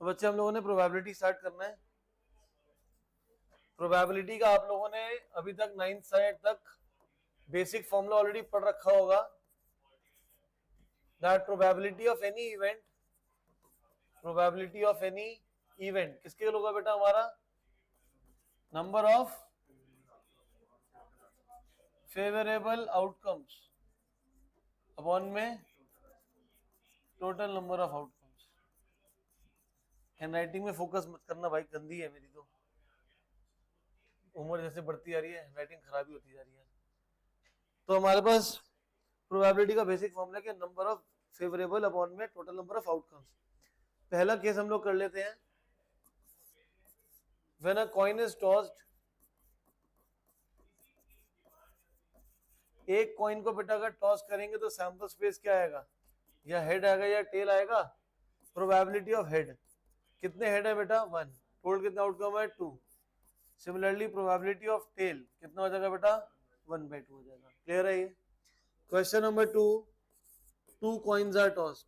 तो बच्चे हम लोगों ने प्रोबेबिलिटी स्टार्ट करना है। प्रोबेबिलिटी का आप लोगों ने अभी तक 9th स्टैंडर्ड तक बेसिक फॉर्मूला ऑलरेडी पढ़ रखा होगा। That probability of any event, probability of any event किसके होगा बेटा हमारा? Number of favourable outcomes upon में total number of outcomes. Handwriting में फोकस मत करना भाई, गंदी है मेरी तो, उम्र जैसे बढ़ती जा रही है हैंडराइटिंग खराबी होती जा रही है। तो हमारे पास प्रोबेबिलिटी का बेसिक फॉर्मूला क्या? नंबर ऑफ फेवरेबल अपॉन में टोटल नंबर ऑफ आउटकम्स। पहला केस हम लोग कर लेते हैं। When a coin is tossed, एक कॉइन को बेटा अगर टॉस करेंगे तो सैंपल स्पेस क्या आएगा? या हेड आएगा या टेल आएगा? प्रोबेबिलिटी ऑफ हेड, कितने हेड है बेटा? 1। टोटल कितना आउटकम है? 2। सिमिलरली प्रोबेबिलिटी ऑफ टेल कितना हो जाएगा बेटा? 1/2 हो जाएगा। क्लियर है ये? Question number 2, 2 coins are tossed.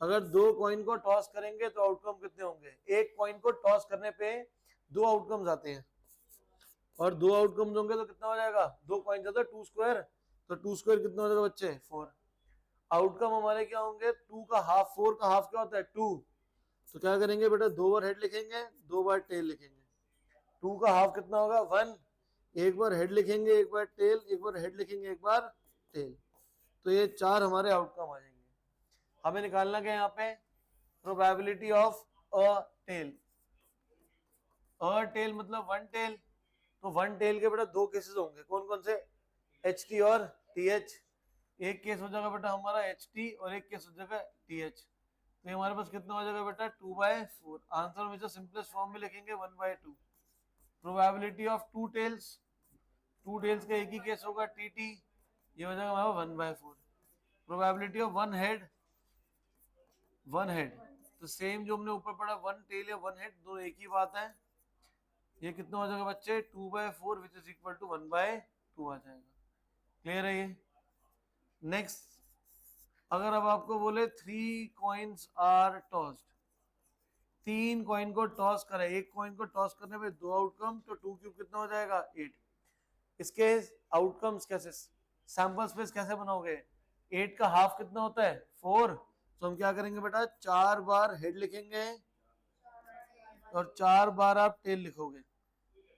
अगर 2 कॉइन को टॉस करेंगे तो आउटकम कितने होंगे? एक कॉइन को टॉस करने पे 2 आउटकम्स आते हैं, और 2 आउटकम्स होंगे तो कितना हो जाएगा? 2 कॉइन जाता है 2 स्क्वायर, तो 2 स्क्वायर कितना हो जाएगा बच्चे? 4। आउटकम हमारे क्या होंगे? 2 का हाफ, 4 का हाफ क्या होता है? 2। तो क्या करेंगे बेटा? 2 बार हेड लिखेंगे, 2 बार टेल लिखेंगे। 2 का हाफ कितना होगा? 1। एक बार हेड लिखेंगे, एक बार टेल, एक बार हेड लिखेंगे, एक बार टेल। तो ये 4 हमारे आउटकम आ जाएंगे। हमें निकालना क्या यहाँ पे? Probability of a tail. A tail मतलब 1 टेल, तो 1 टेल के बेटा 2 केसेस होंगे। कौन कौन से? एच टी और टी एच। एक केस हो जाएगा बेटा हमारा एच टी और एक केस हो जाएगा टी एच। तो हमारे पास कितना हो जाएगा बेटा? 2/4। आंसर हमेशा सिंपलेस्ट फॉर्म में लिखेंगे 1/2। प्रोबेबिलिटी ऑफ 2 टेल्स, 2 टेल्स का एक ही केस होगा टी टी, ये हो जाएगा हमारा 1/4। प्रोबेबिलिटी ऑफ 1 हेड, 1 हेड तो सेम जो हमने ऊपर पढ़ा 1 टेल या 1 हेड, दो एक ही बात है। ये कितना हो जाएगा बच्चे? 2/4 विच इज इक्वल टू 1/2 आ जाएगा। क्लियर है ये? नेक्स्ट, अगर अब आपको बोले 3 कॉइन्स आर टॉस्ड, 3 कॉइन को टॉस करे, एक कॉइन को टॉस करने पे 2 आउटकम, तो 2 क्यूब कितना हो जाएगा? 8। इसके आउटकम्स कैसे, सैंपल स्पेस कैसे बनाओगे? 8 का हाफ कितना होता है? 4। तो हम क्या करेंगे बेटा? 4 बार हेड लिखेंगे और 4 बार आप टेल लिखोगे।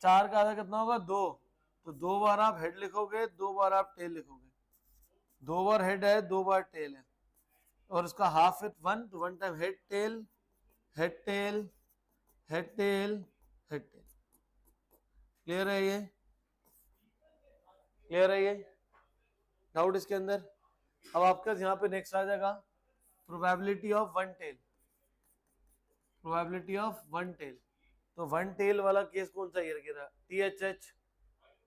4 का आधा कितना होगा? 2। तो 2 बार आप हेड लिखोगे, 2 बार आप टेल लिखोगे। 2 बार हेड है, 2 बार टेल है, और उसका हाफ विथ 1, तो 1 time head tail, head tail, head tail, head tail. Clear है ये? क्लियर है ये? डाउट इसके अंदर? अब आपका यहाँ पे नेक्स्ट आ जाएगा probability of 1 tail. Probability of 1 tail, तो 1 टेल वाला केस कौन सा? ये रखेगा टी एच एच,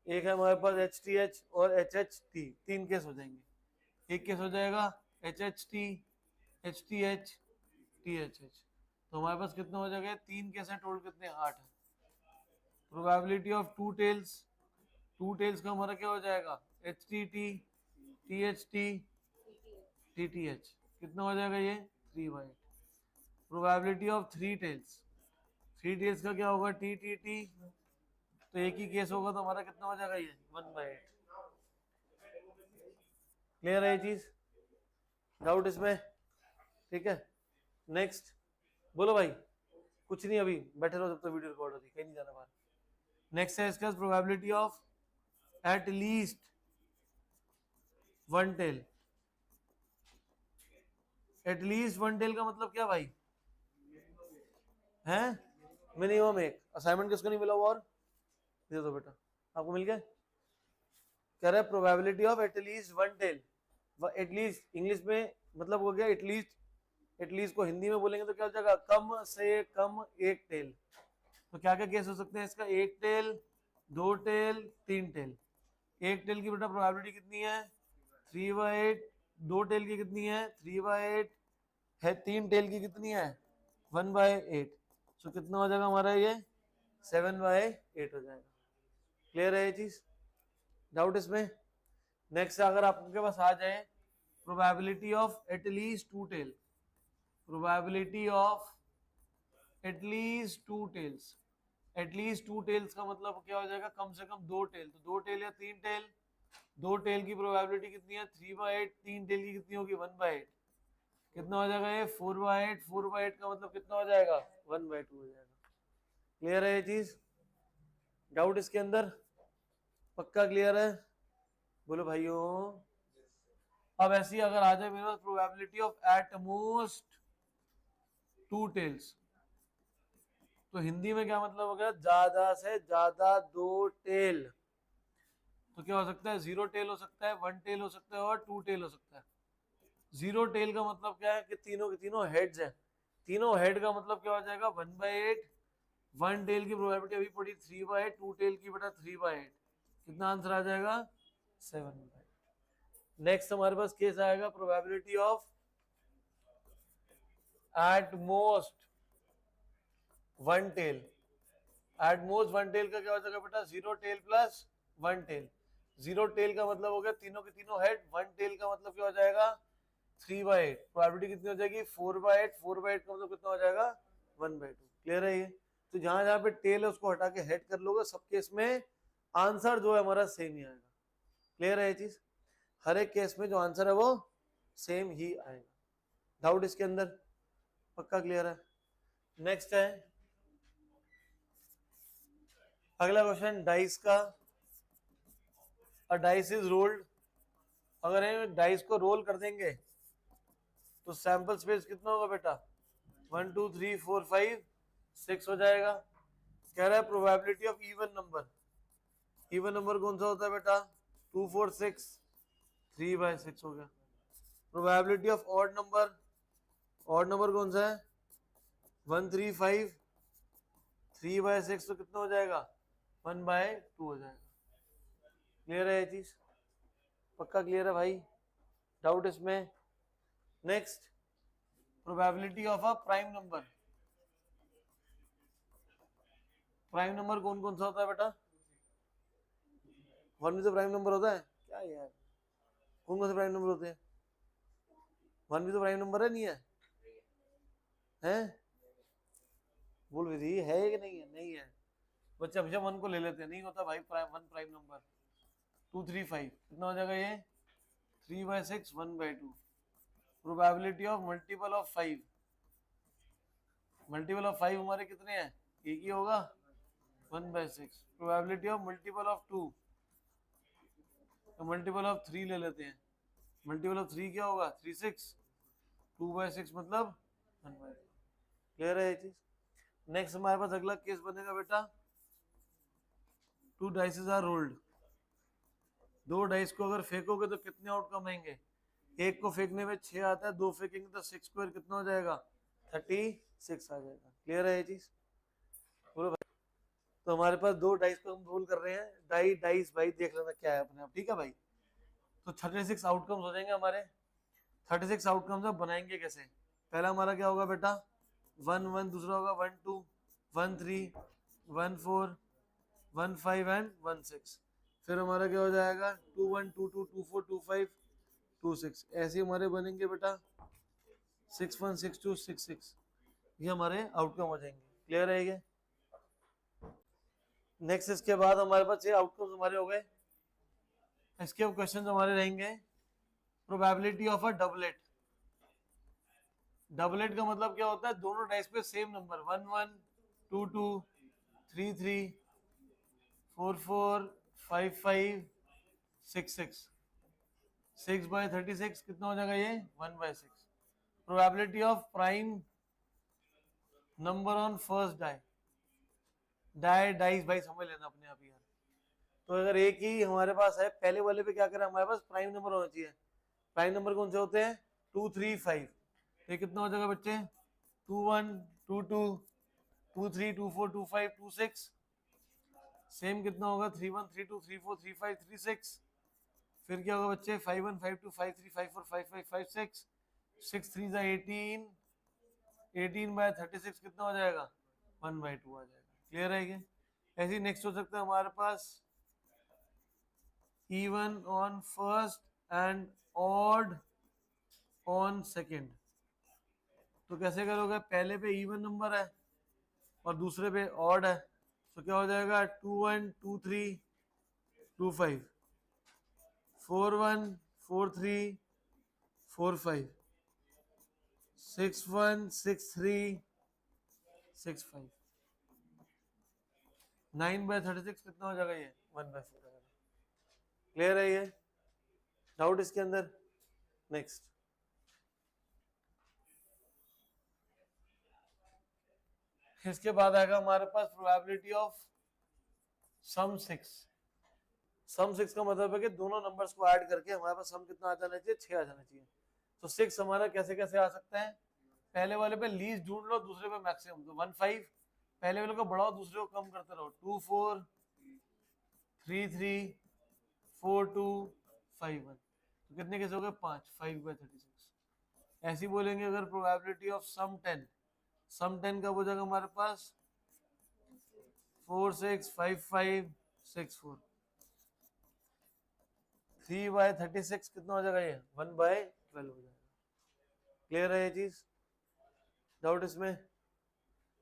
एक है हमारे पास एच टी एच और एच एच टी, 3 केस हो जाएंगे। एक केस हो जाएगा H H T, H T H, T H H. तो हमारे पास कितना हो जाएगा? 3 केस है, टोटल कितने? 8 है। प्रोबेबिलिटी ऑफ 2 टेल्स, 2 टेल्स का हमारा क्या हो जाएगा? H T T, T H T, T T H. कितना हो जाएगा ये? 3/8। प्रोबेबिलिटी ऑफ 3 टेल्स, 3 टेल्स का क्या होगा? टी टी टी, तो एक ही केस होगा, तो हमारा कितना हो जाएगा? ये 1/8। क्लियर है ये चीज? डाउट इसमें? ठीक है। नेक्स्ट बोलो भाई। कुछ नहीं, अभी बैठे रहो जब तक वीडियो रिकॉर्ड हो रही, कहीं नहीं जाना बाहर। नेक्स्ट है इसका probability of at least 1 tail. At least 1 tail का मतलब क्या भाई? है मिनिमम एक। असाइनमेंट किसको नहीं मिला हुआ? और दे दो बेटा, आपको मिल गया? कह रहा है probability of at least 1 tail. At least English में मतलब हो गया एटलीस्ट, एटलीस्ट को हिंदी में बोलेंगे तो क्या हो जाएगा? कम से कम एक टेल। तो क्या क्या केस हो सकते हैं इसका? 1 टेल, 2 टेल, 3 टेल। 1 टेल की बेटा प्रोबेबिलिटी कितनी है? 3/8। 2 टेल की कितनी है? 3/8 है। 3 टेल की कितनी है? 1/8। सो कितना हो जाएगा हमारा? ये 7/8 हो जाएगा। क्लियर है ये चीज? डाउट इसमें? नेक्स्ट अगर आपके पास आ जाए probability of at least two tail, probability of at least two tails, at least two tails का मतलब क्या हो जाएगा, कम से कम दो टेल, तो दो टेल या तीन टेल, दो टेल की प्रोबेबिलिटी कितनी है 3/8, तीन टेल की कितनी होगी 1/8, कितना हो जाएगा ये 4/8, 4/8 का मतलब कितना हो जाएगा 1/2 हो जाएगा। क्लियर है ये चीज, डाउट इसके अंदर, पक्का क्लियर है, बोलो भाइयों। अब ऐसी अगर आ जाए मेरे पास probability of at most two tails, तो हिंदी में क्या मतलब हो गया, ज्यादा से ज्यादा दो टेल, तो क्या हो सकता है 0 टेल हो सकता है, 1 टेल हो सकता है और 2 टेल हो सकता है। 0 टेल का मतलब क्या है कि तीनों के तीनों हेड्स हैं, तीनों हेड का मतलब क्या हो जाएगा 1/8, 1 टेल की प्रोबेबिलिटी अभी पड़ी 3/8, 2 टेल की बेटा 3/8, कितना आंसर आ जाएगा 7/8। नेक्स्ट हमारे पास केस आएगा probability of at most 1 tail, at most 1 tail का क्या हो जाएगा बेटा 0 टेल प्लस 1 टेल, 0 टेल का मतलब हो गया तीनों के तीनों हेड, 1 टेल का मतलब क्या हो जाएगा 3/8, प्रोबेबिलिटी कितनी हो जाएगी 4/8, 4/8 का मतलब कितना हो जाएगा 1/2। क्लियर है ये, तो जहां जहां पे टेल है उसको हटा के हेड कर लोगे, सब केस में आंसर जो है हमारा सेम ही आएगा। क्लियर है ये चीज, हर एक केस में जो आंसर है वो सेम ही आएगा, डाउट इसके अंदर, पक्का क्लियर है। नेक्स्ट है अगला क्वेश्चन डाइस का, डाइस इज रोल्ड, अगर हम डाइस को रोल कर देंगे तो सैंपल स्पेस कितना होगा बेटा 1 2 3 4 5 6 हो जाएगा। कह रहा है probability of even number, even number कौन सा होता है बेटा 2 4 6, 3/6 हो गया। Probability of odd number, odd number कौन सा है 1 3 5, 3/6 तो कितना हो जाएगा 1/2 हो जाएगा। क्लियर है ये चीज, पक्का क्लियर है भाई, डाउट इसमें। Next probability of a prime number, prime number कौन कौन सा होता है बेटा, 1 भी तो प्राइम नंबर होता है क्या यार, कौन कौन से प्राइम नंबर होते हैं, 1 भी तो प्राइम नंबर है, नहीं है, हैं बोल विधि है कि नहीं है, नहीं है, बच्चे हमेशा 1 को ले लेते हैं, नहीं होता भाई प्राइम 1 प्राइम नंबर। 2 3 5 कितना हो जाएगा ये 3/6 1/2। Probability of multiple of 5, multiple of 5 हमारे कितने हैं, एक ही होगा 1/6। प्रोबेबिलिटी ऑफ मल्टीपल ऑफ 2, तो मल्टीपल ऑफ 3 ले लेते हैं, मल्टीपल ऑफ 3 क्या होगा 3 6, 2/6 मतलब 1/2। क्लियर है ये चीज। नेक्स्ट हमारे पास अगला केस बनेगा बेटा 2 डाइसेस आर रोल्ड, दो डाइस को अगर फेंकोगे तो कितने आउटकम आएंगे, एक को फेंकने में 6 आता है, दो फेंकेंगे तो 6 स्क्वायर कितना हो जाएगा 36 आ जाएगा। क्लियर है ये चीज, बोलो भाई। तो हमारे पास दो डाइस को हम रोल कर रहे हैं, डाइस भाई देख लेना क्या है अपने आप, ठीक है भाई। तो 36 आउटकम्स हो जाएंगे हमारे, 36 आउटकम्स अब बनाएंगे कैसे, पहला हमारा क्या होगा बेटा 1 1, दूसरा होगा 1 2, 1 3, 1 4, 1 5 एंड 1 6, फिर हमारा क्या हो जाएगा 2 1 2 2, 2 4, 2 5, 2 6, ऐसे हमारे बनेंगे बेटा 6 1 6 2 6 6, ये हमारे आउटकम हो जाएंगे। क्लियर है ये। नेक्स्ट इसके बाद हमारे पास ये आउटकम्स हमारे हो गए, इसके क्वेश्चन हमारे रहेंगे probability of a doublet, doublet का मतलब क्या होता है दोनों डाइस पे सेम नंबर 1 1 2 2 3 3 4 4 5 5 6 6, 6/36 कितना हो जाएगा ये 1/6। Probability of prime number on first die, dice भाई समझ लेना अपने आप ही यार। तो अगर एक ही हमारे पास है, पहले वाले पे क्या करें हमारे पास प्राइम नंबर होना चाहिए, प्राइम नंबर कौन से होते हैं 2 3 5, ये कितना हो जाएगा बच्चे 2 1 2 2 2 3 2 4 2 5 2 6, सेम कितना होगा 3 1 3 2 3 4 3 5 3 6, फिर क्या होगा बच्चे 5 1 5 2 5 3 5 4 5 5 5 6, 6 3 18, 18/36 कितना हो जाएगा 1/2 आ जाएगा। क्लियर है ये। ऐसे ही नेक्स्ट हो सकता है हमारे पास even on first and odd on second. तो कैसे करोगे, पहले पे इवन नंबर है और दूसरे पे ऑड है, तो क्या हो जाएगा 2 1 2 3 2 5 4 1 4 3 4 5 6 1 6 3 6 5 9/36 कितना हो जाएगा, ये 1/4। क्लियर है ये डाउट इसके अंदर? नेक्स्ट, इसके बाद आएगा हमारे पास प्रोबेबिलिटी ऑफ सम 6। सम 6 का मतलब है कि दोनों नंबर्स को ऐड करके हमारे पास सम कितना आ जाना चाहिए, 6 आ जाना चाहिए। तो 6 हमारा कैसे कैसे आ सकता है, पहले वाले पे लीस्ट ढूंढ लो, दूसरे पे मैक्सिमम। तो 1 5 पहले वाले को बढ़ाओ, दूसरे को कम करते रहो। 2 4 3 3 4 2 5 1, तो कितने कैसे हो गए 5 5/36। ऐसे ही बोलेंगे अगर प्रोबेबिलिटी ऑफ सम 10, सम 10 कब हो जाएगा हमारे पास 4 6 5 5 6 4। 3/36 कितना हो जाएगा, ये 1/12 हो जाएगा। क्लियर है ये चीज? डाउट इसमें?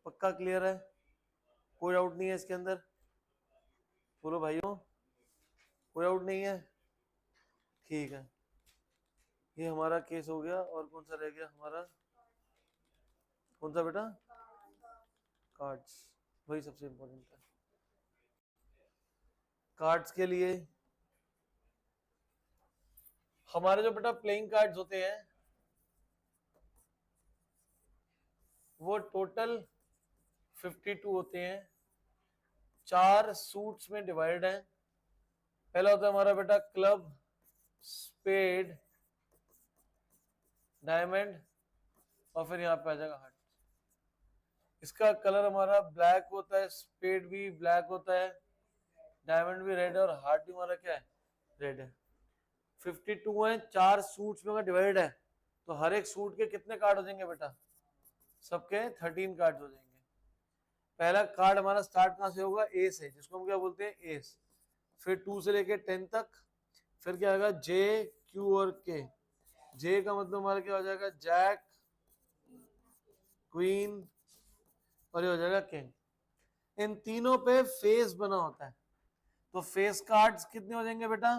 पक्का क्लियर है? कोई डाउट नहीं है इसके अंदर? बोलो भाइयों, कोई डाउट नहीं है? ठीक है, ये हमारा केस हो गया। और कौन सा रह गया हमारा, कौन सा बेटा? कार्ड्स, वही सबसे इंपॉर्टेंट है। कार्ड्स के लिए हमारे जो बेटा प्लेइंग कार्ड्स होते हैं वो टोटल 52 होते हैं, 4 सूट्स में डिवाइड है। पहला होता है हमारा बेटा क्लब, स्पेड, डायमंड, और फिर यहाँ पे आ जाएगा हार्ट। इसका कलर हमारा ब्लैक होता है, स्पेड भी ब्लैक होता है, डायमंड भी रेड है, और हार्ट भी हमारा क्या है, रेड है। 52 है, 4 सूट्स में डिवाइड है, तो हर एक सूट के कितने कार्ड हो जाएंगे बेटा, सबके 13 कार्ड हो जाएंगे। पहला कार्ड हमारा स्टार्ट कहां से होगा, ए से, जिसको हम क्या बोलते हैं, एस। फिर 2 से लेके 10 तक, फिर क्या आएगा जे, क्यू और के। जे का मतलब हमारा क्या हो जाएगा, जैक, क्वीन, और ये हो जाएगा किंग। इन तीनों पे फेस बना होता है, तो फेस कार्ड्स कितने हो जाएंगे बेटा,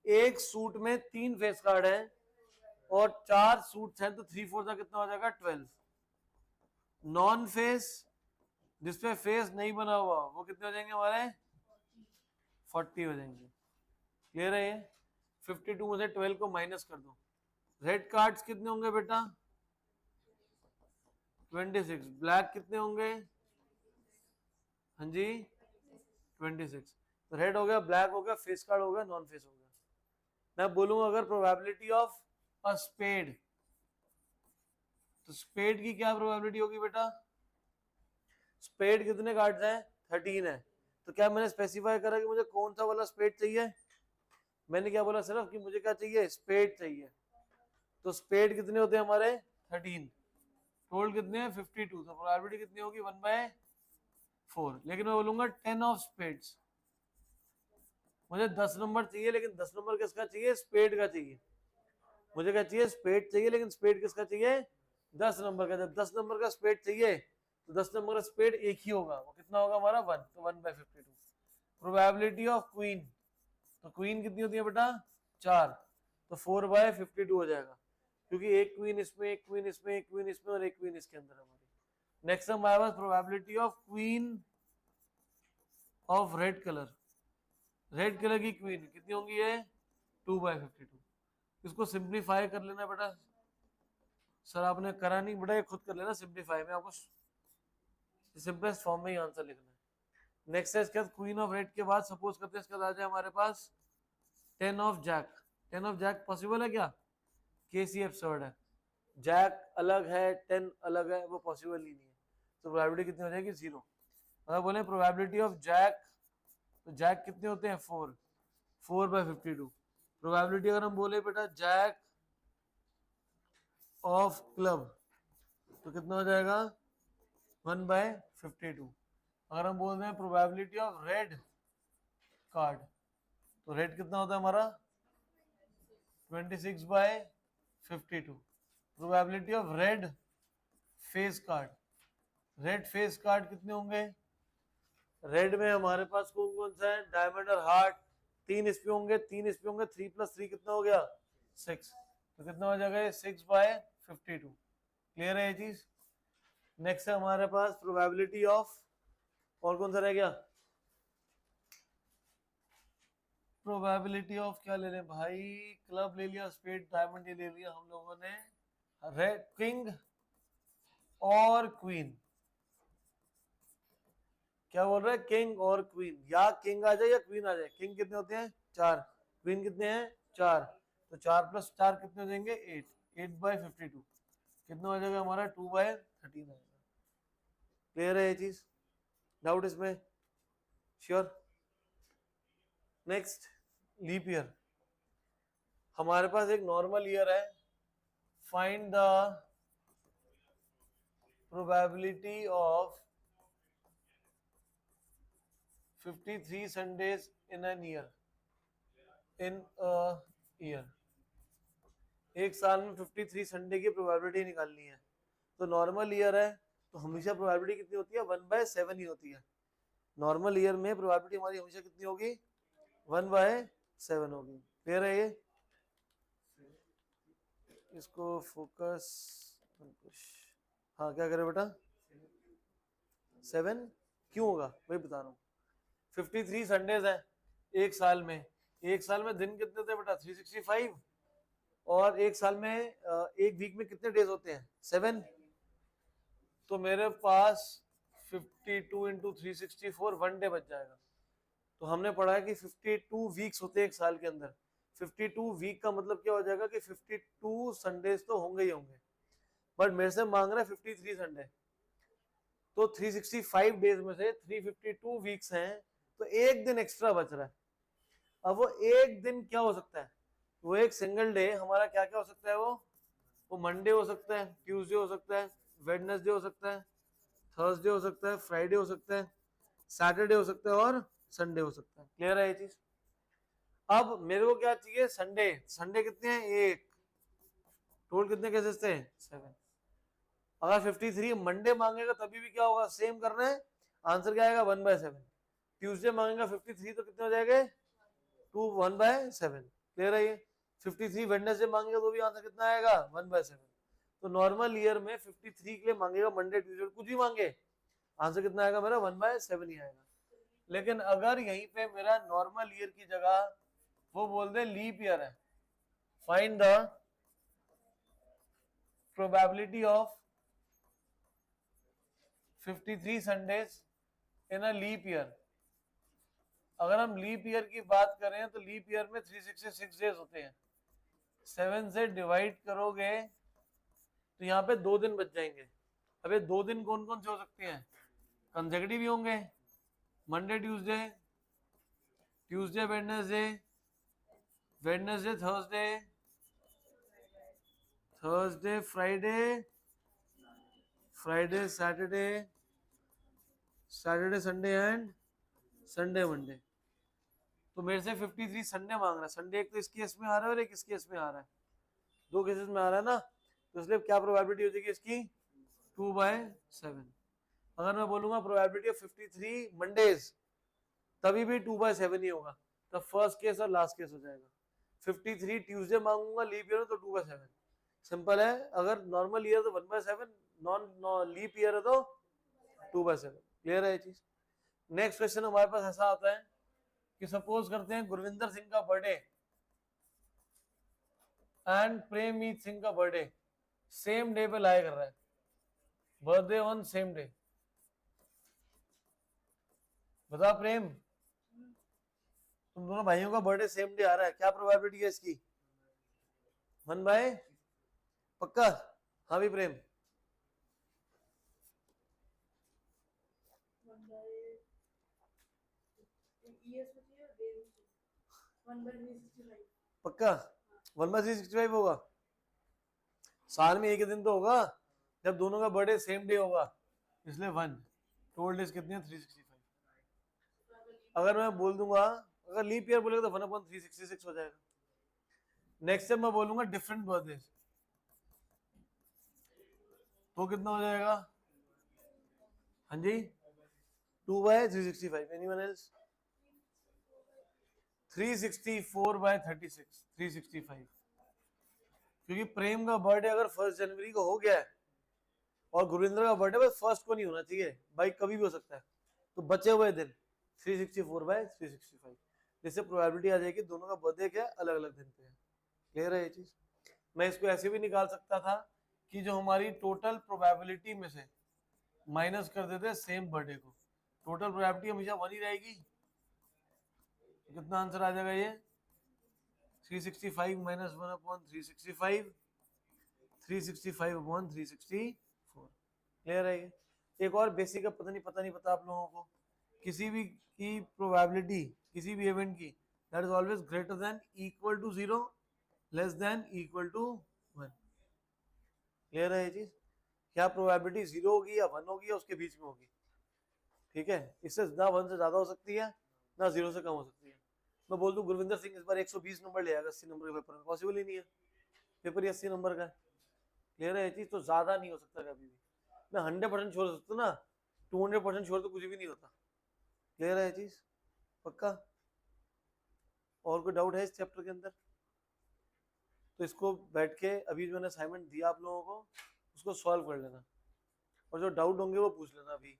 एक सूट में 3 फेस कार्ड है और 4 सूट्स हैं, तो 3 4 का कितना हो जाएगा 12। नॉन फेस, जिसपे फेस नहीं बना हुआ, वो कितने हो जाएंगे हमारे 40 हो जाएंगे। क्लियर है ये? 52 में से 12 को माइनस कर दो। रेड कार्ड्स कितने होंगे बेटा 26। ब्लैक कितने होंगे, हाँ जी 26। तो रेड हो गया, ब्लैक हो गया, फेस कार्ड हो गया, नॉन फेस हो गया। मैं बोलूंगा अगर प्रोबेबिलिटी ऑफ अ स्पेड, तो स्पेड की क्या प्रोबेबिलिटी होगी बेटा, स्पेड कितने कार्ड्स हैं 13 है, तो क्या मैंने स्पेसिफाई करा कि मुझे कौन सा वाला स्पेड चाहिए, मैंने क्या बोला सिर्फ कि मुझे क्या चाहिए, स्पेड चाहिए। तो स्पेड कितने होते हैं हमारे 13, टोटल कितने हैं 52, तो प्रोबेबिलिटी कितनी होगी 1/4। लेकिन मैं बोलूंगा 10 ऑफ स्पेड्स, मुझे 10 नंबर चाहिए, लेकिन 10 नंबर किसका चाहिए, स्पेड का चाहिए। मुझे क्या चाहिए, स्पेड चाहिए, लेकिन स्पेड किसका चाहिए, 10 नंबर का। जब 10 नंबर का स्पेड चाहिए तो 10 नंबर का स्पेड एक ही होगा, वो कितना होगा हमारा 1, तो 1/52। प्रोबेबिलिटी ऑफ क्वीन, तो क्वीन कितनी होती है बेटा 4, तो 4/52 हो जाएगा, क्योंकि एक क्वीन इसमें, एक क्वीन इसमें, एक क्वीन इसमें, और एक क्वीन इसके अंदर हमारी। नेक्स्ट हमारे पास probability of queen of red colour, red colour की क्वीन कितनी होंगी, ये 2/52। इसको सिंप्लीफाई कर लेना बेटा, सर आपने करा नहीं बेटा, ये खुद कर लेना सिंप्लीफाई में, आपको सिंपलेस्ट फॉर्म में ही आंसर लिखना है। नेक्स्ट है इसके बाद क्वीन ऑफ रेड के बाद सपोज करते हैं इसके बाद आ जाए हमारे पास 10 of jack. 10 of jack possible है क्या, केसी एब्सर्ड है, जैक अलग है 10 अलग है, वो पॉसिबल ही नहीं है। तो प्रोबेबिलिटी कितनी हो जाएगी 0। अगर बोले प्रोबेबिलिटी ऑफ जैक, तो जैक कितने होते हैं 4, 4/52। प्रोबेबिलिटी अगर हम बोले बेटा जैक ऑफ क्लब, तो कितना हो जाएगा 1/52। अगर हम बोल रहे हैं प्रोबेबिलिटी ऑफ रेड कार्ड, तो रेड कितना होता है हमारा 26 by 52। Probability of red face card, red face card कितने होंगे? रेड में हमारे पास कौन कौन सा है? डायमंड और हार्ट, 3 इस पे होंगे, 3 इस पे होंगे, 3 + 3 कितना हो गया? 6। तो कितना हो जाएगा ये? 6 बाय 52। क्लियर है ये चीज? नेक्स्ट है हमारे पास प्रोबेबिलिटी ऑफ, और कौन सा रह गया? प्रोबेबिलिटी ऑफ क्या ले रहे भाई? क्लब ले लिया, स्पेड, डायमंड ये ले लिया हम लोगों ने, रेड किंग और क्वीन। क्या बोल रहा है? किंग और क्वीन, या किंग आ जाए या क्वीन आ जाए। किंग कितने होते हैं? 4। क्वीन कितने हैं? 4। तो 4 + 4 कितने हो जाएंगे? 8। 8 बाय 52 कितना हो जाएगा हमारा? 2 बाय 13 आएगा। क्लियर है ये चीज? डाउट इसमें? श्योर? Next, leap year. हमारे पास एक नॉर्मल ईयर है, find the probability of 53 Sundays in an year, in a year. एक साल में 53 संडे की प्रोबेबिलिटी निकालनी है। तो नॉर्मल ईयर है तो हमेशा प्रोबेबिलिटी कितनी होती है? 1/7 ही होती है। नॉर्मल ईयर में प्रोबेबिलिटी हमारी हमेशा कितनी होगी? 1/7 होगी। क्लियर है ये? इसको फोकस, हाँ क्या करे बेटा? 7 क्यों होगा वही बता रहा हूँ। 53 संडेज है एक साल में। एक साल में दिन कितने थे बेटा? 365। और एक साल में एक वीक में कितने डेज होते हैं? 7। तो मेरे पास 52 × 364 1 डे बच जाएगा। तो हमने पढ़ा है कि 52 वीक्स होते हैं एक साल के अंदर। 52 वीक का मतलब क्या हो जाएगा कि 52 संडेज तो होंगे ही होंगे, बट मेरे से मांग रहा है 53 संडे। तो 365 डेज में से 352 वीक्स हैं, तो एक दिन एक्स्ट्रा बच रहा है। अब वो एक दिन क्या हो सकता है? वो एक सिंगल डे हमारा क्या क्या हो सकता है? वो मंडे हो सकता है, ट्यूसडे हो सकता है, वेडनेसडे हो सकता है, थर्सडे हो सकता है, फ्राइडे हो सकता है, सैटरडे हो सकता है और संडे हो सकता है। क्लियर है ये चीज? अब मेरे को क्या चाहिए? संडे। संडे कितने हैं? एक। टोटल कितने केसेस थे? 7। अगर 53 मंडे मांगेगा तभी भी क्या होगा? सेम करना है। आंसर क्या आएगा? 1/7। ट्यूसडे मांगेगा 53 तो कितने हो जाएंगे? 2 1/7। क्लियर है ये? 53 वेडनेसडे मांगेगा तो भी आंसर कितना आएगा? 1/7। तो नॉर्मल ईयर में 53 के लिए मांगेगा मंडे ट्यूसडे कुछ भी मांगे, आंसर कितना आएगा मेरा? 1/7 ही आएगा। लेकिन अगर यहीं पे मेरा नॉर्मल ईयर की जगह वो बोल दे लीप ईयर है, find the probability of 53 Sundays in a leap year. अगर हम लीप ईयर की बात करें तो लीप ईयर में 366 डेज होते हैं। 7 से डिवाइड करोगे तो यहाँ पे 2 दिन बच जाएंगे। अब ये 2 दिन कौन कौन से हो सकते हैं? कंसेक्यूटिव भी होंगे, Monday Tuesday, Tuesday Wednesday, Wednesday Thursday, Thursday Friday, Friday Saturday, Saturday Sunday and Sunday Monday. तो मेरे से 53 संडे मांग रहा है। संडे एक तो इस केस में आ रहा है और एक इस केस में आ रहा है, 2 केसेस में आ रहा है ना। तो इसलिए क्या प्रोबेबिलिटी हो जाएगी इसकी? 2/7। अगर मैं बोलूंगा प्रोबेबिलिटी ऑफ 53 मंडेज, तभी भी 2/7 ही होगा। तो फर्स्ट केस और लास्ट केस हो जाएगा। 53 ट्यूसडे मांगूंगा लीप ईयर तो 2/7। सिंपल है। अगर नॉर्मल ईयर तो 1/7, नॉन लीप ईयर है तो 2/7। क्लियर है ये चीज? नेक्स्ट क्वेश्चन हमारे पास ऐसा आता है कि सपोज करते हैं गुरविंदर सिंह का बर्थडे एंड प्रेममीत सिंह का बर्थडे सेम डे पे लाया कर रहा है, बर्थडे ऑन सेम डे। बता प्रेम, तुम दोनों भाइयों का बर्थडे सेम डे आ रहा है, क्या प्रोबेबिलिटी है इसकी? 1/, पक्का? हाँ भी प्रेम? पक्का 1/365 होगा? साल में एक ही दिन तो होगा जब दोनों का बर्थडे सेम डे होगा, इसलिए 1। टोटल डेज कितने हैं? 365। अगर मैं बोल दूंगा, अगर लीप ईयर बोलेगा तो 1/366 हो जाएगा। नेक्स्ट से मैं बोलूंगा डिफरेंट बर्थडे, तो कितना हो जाएगा? हाँ जी, 2/365। Anyone else? 364/36, 365। क्योंकि प्रेम का बर्थडे अगर 1 जनवरी को हो गया है और गुरविंदर का बर्थडे बस 1 को नहीं होना चाहिए भाई, कभी भी हो सकता है, तो बचे हुए दिन 364/365, जिससे प्रोबेबिलिटी आ जाएगी दोनों का बर्थडे क्या अलग अलग दिन पे है। क्लियर है ये चीज? मैं इसको ऐसे भी निकाल सकता था कि जो हमारी टोटल प्रोबेबिलिटी में से माइनस कर देते सेम बर्थडे को, टोटल प्रोबेबिलिटी हमेशा 1 ही रहेगी। कितना आंसर आ जाएगा ये? 365 - 1/365, 365/364। क्लियर है ये? एक और बेसिक है, पता नहीं पता आप लोगों को, किसी भी की प्रोबेबिलिटी किसी भी इवेंट की, that is always greater than equal to 0 less than equal to 1। Clear है ये चीज? क्या प्रोबेबिलिटी 0 होगी या 1 होगी या उसके बीच में होगी। ठीक है, इससे ना 1 से ज्यादा हो सकती है ना 0 से कम हो सकती है। मैं बोल दूं गुरविंदर सिंह इस बार 120 नंबर ले आएगा 80 नंबर के पेपर में, पॉसिबल ही नहीं है, पेपर ही 80 नंबर का है। क्लियर है ये चीज? तो ज्यादा नहीं हो सकता कभी भी। मैं 100% श्योर हो सकता ना, 200% श्योर तो कुछ भी नहीं होता। क्लियर है ये चीज? पक्का? और कोई डाउट है इस चैप्टर के अंदर? तो इसको बैठ के अभी जो मैंने असाइनमेंट दिया आप लोगों को उसको सॉल्व कर लेना, और जो डाउट होंगे वो पूछ लेना अभी।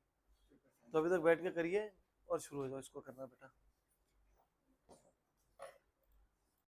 तो अभी तक बैठ के करिए और शुरू हो जाओ इसको करना बेटा।